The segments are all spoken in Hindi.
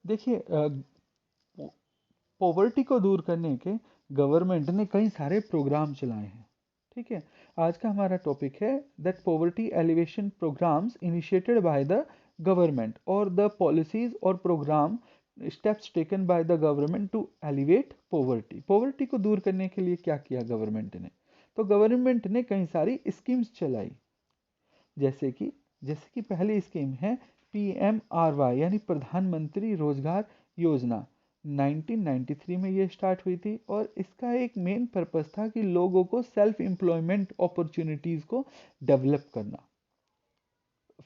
देखिए, पॉवर्टी को दूर करने के गवर्नमेंट ने कई सारे प्रोग्राम चलाए हैं। ठीक है, आज का हमारा टॉपिक है that poverty elevation programs initiated by the government और द पॉलिसीज और program steps taken by the government to elevate poverty. Poverty को दूर करने के लिए क्या किया गवर्नमेंट ने? तो गवर्नमेंट ने कई सारी स्कीम्स चलाई। जैसे कि पहली स्कीम है PMRY यानी प्रधानमंत्री रोजगार योजना। 1993 में ये स्टार्ट हुई थी और इसका एक मेन पर्पस था कि लोगों को सेल्फ एम्प्लॉयमेंट अपॉर्चुनिटीज को डेवलप करना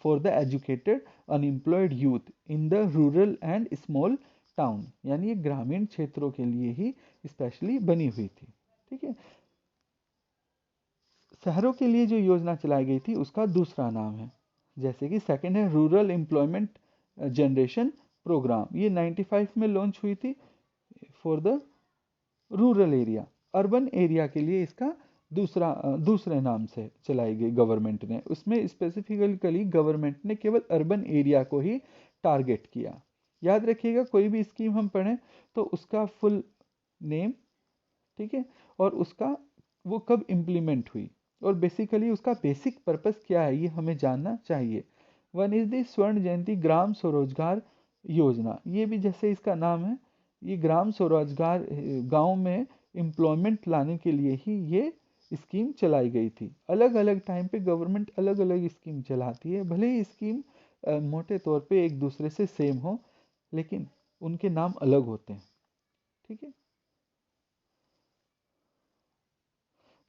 for the educated unemployed youth in the rural and small town, यानी ये ग्रामीण क्षेत्रों के लिए ही स्पेशली बनी हुई थी। ठीक है, शहरों के लिए जो योजना चलाई गई थी उसका दूसरा नाम है, जैसे कि सेकंड है रूरल एम्प्लॉयमेंट जनरेशन प्रोग्राम। ये 95 में लॉन्च हुई थी for the rural area. Urban area के लिए इसका दूसरे नाम से चलाई गई गवर्नमेंट ने। उसमें स्पेसिफिकली गवर्नमेंट ने केवल अर्बन एरिया को ही टारगेट किया। याद रखिएगा, कोई भी स्कीम हम पढ़ें तो उसका फुल नेम, ठीक है, और उसका वो कब इम्प्लीमेंट हुई और बेसिकली उसका बेसिक पर्पस क्या है ये हमें जानना चाहिए। वन इज द स्वर्ण जयंती ग्राम स्वरोजगार योजना। ये भी जैसे इसका नाम है, ये ग्राम स्वरोजगार गांव में एम्प्लॉयमेंट लाने के लिए ही ये स्कीम चलाई गई थी। अलग अलग टाइम पे गवर्नमेंट अलग अलग स्कीम चलाती है, भले ही स्कीम मोटे तौर पे एक दूसरे से सेम हो, लेकिन उनके नाम अलग होते हैं। ठीक है,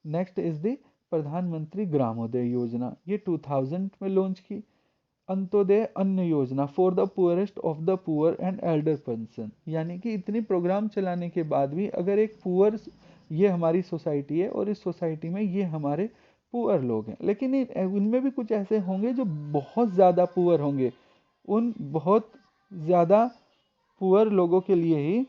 नेक्स्ट इज द प्रधानमंत्री ग्रामोदय योजना। ये 2000 में लॉन्च की। अंत्योदय अन्न योजना for the poorest of the poor and Elder person, यानी कि इतनी प्रोग्राम चलाने के बाद भी अगर एक पुअर, ये हमारी सोसाइटी है और इस सोसाइटी में ये हमारे पुअर लोग हैं, लेकिन उनमें भी कुछ ऐसे होंगे जो बहुत ज़्यादा पुअर होंगे। उन बहुत ज़्यादा पुअर लोगों के लिए ही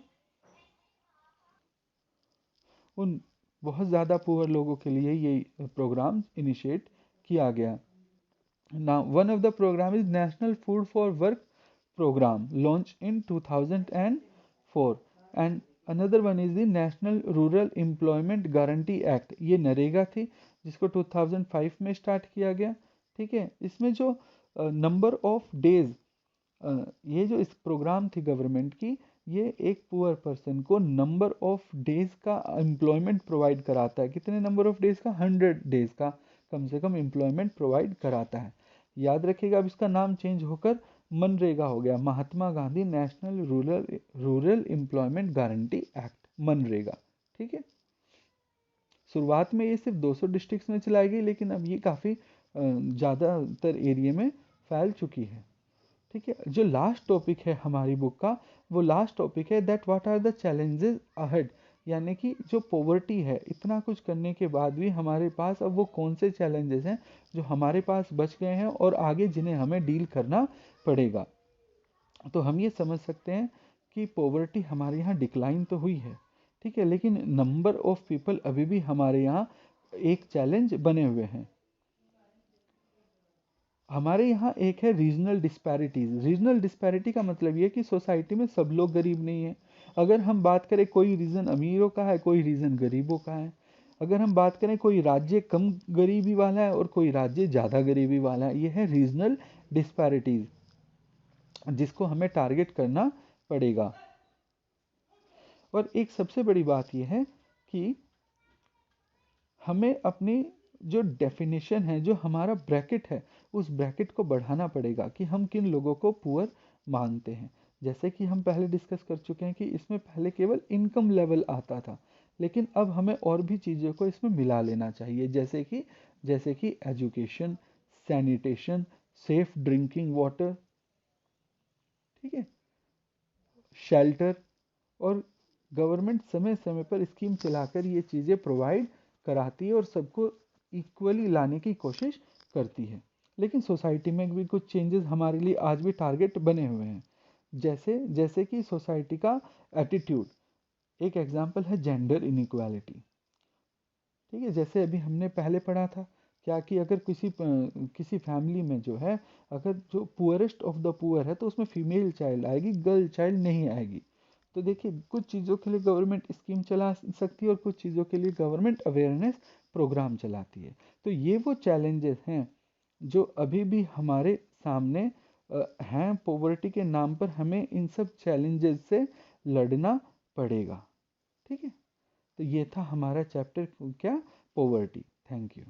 उन बहुत ज़्यादा पुअर लोगों के लिए ये प्रोग्राम इनिशिएट किया गया। Now, one of the program is National Food for Work program launched in 2004 and another one is the National Rural Employment Guarantee Act। ये नरेगा थी जिसको 2005 में स्टार्ट किया गया। ठीक है, इसमें जो नंबर ऑफ डेज, ये जो इस प्रोग्राम थी गवर्नमेंट की, ये एक पुअर पर्सन को नंबर ऑफ डेज का एम्प्लॉयमेंट प्रोवाइड कराता है। कितने नंबर ऑफ डेज का? 100 डेज का कम से कम एम्प्लॉयमेंट प्रोवाइड कराता है। याद रखिएगा, अब इसका नाम चेंज होकर मनरेगा हो गया, Mahatma Gandhi national rural employment guarantee act, MNREGA. ठीक है, शुरुआत में ये सिर्फ 200 डिस्ट्रिक्ट्स में चलाई गई, लेकिन अब ये काफ़ी ज़्यादातर एरिया में फैल चुकी है। ठीक है, जो लास्ट टॉपिक है हमारी बुक का, वो लास्ट टॉपिक है that what are the challenges ahead, यानी कि जो पॉवर्टी है, इतना कुछ करने के बाद भी हमारे पास अब वो कौन से चैलेंजेस हैं जो हमारे पास बच गए हैं और आगे जिन्हें हमें डील करना पड़ेगा। तो हम ये समझ सकते हैं कि पॉवर्टी हमारे यहाँ डिक्लाइन तो हुई है, ठीक है, लेकिन नंबर ऑफ पीपल अभी भी हमारे यहाँ एक चैलेंज बने हुए हैं। हमारे यहाँ एक है रीजनल डिस्पैरिटीज। रीजनल डिस्पैरिटी का मतलब ये है कि सोसाइटी में सब लोग गरीब नहीं है। अगर हम बात करें, कोई रीजन अमीरों का है, कोई रीजन गरीबों का है। अगर हम बात करें, कोई राज्य कम गरीबी वाला है और कोई राज्य ज़्यादा गरीबी वाला है। ये है रीजनल डिस्पैरिटीज, जिसको हमें टारगेट करना पड़ेगा। और एक सबसे बड़ी बात यह है कि हमें अपनी जो डेफिनेशन है, जो हमारा ब्रैकेट है, उस ब्रैकेट को बढ़ाना पड़ेगा कि हम किन लोगों को पुअर मानते हैं। जैसे कि हम पहले डिस्कस कर चुके हैं कि इसमें पहले केवल इनकम लेवल आता था, लेकिन अब हमें और भी चीज़ों को इसमें मिला लेना चाहिए, जैसे कि education, sanitation, safe drinking water, ठीक है, शेल्टर। और गवर्नमेंट समय समय पर स्कीम चलाकर ये चीज़ें प्रोवाइड कराती है और सबको इक्वली लाने की कोशिश करती है। लेकिन सोसाइटी में भी कुछ चेंजेस हमारे लिए आज भी टारगेट बने हुए हैं। जैसे जैसे कि सोसाइटी का एटीट्यूड। एक एग्जांपल है जेंडर इनइक्वालिटी। ठीक है, जैसे अभी हमने पहले पढ़ा था क्या कि अगर किसी फैमिली में जो है, अगर जो पुअरेस्ट ऑफ द पुअर है तो उसमें फीमेल चाइल्ड आएगी, गर्ल चाइल्ड नहीं आएगी। तो देखिए कुछ चीज़ों के लिए गवर्नमेंट स्कीम चला सकती है और कुछ चीज़ों के लिए गवर्नमेंट अवेयरनेस प्रोग्राम चलाती है। तो ये वो चैलेंजेस हैं जो अभी भी हमारे सामने हैं। पॉवर्टी के नाम पर हमें इन सब चैलेंजेस से लड़ना पड़ेगा। ठीक है, तो ये था हमारा चैप्टर क्या, पॉवर्टी। Thank you.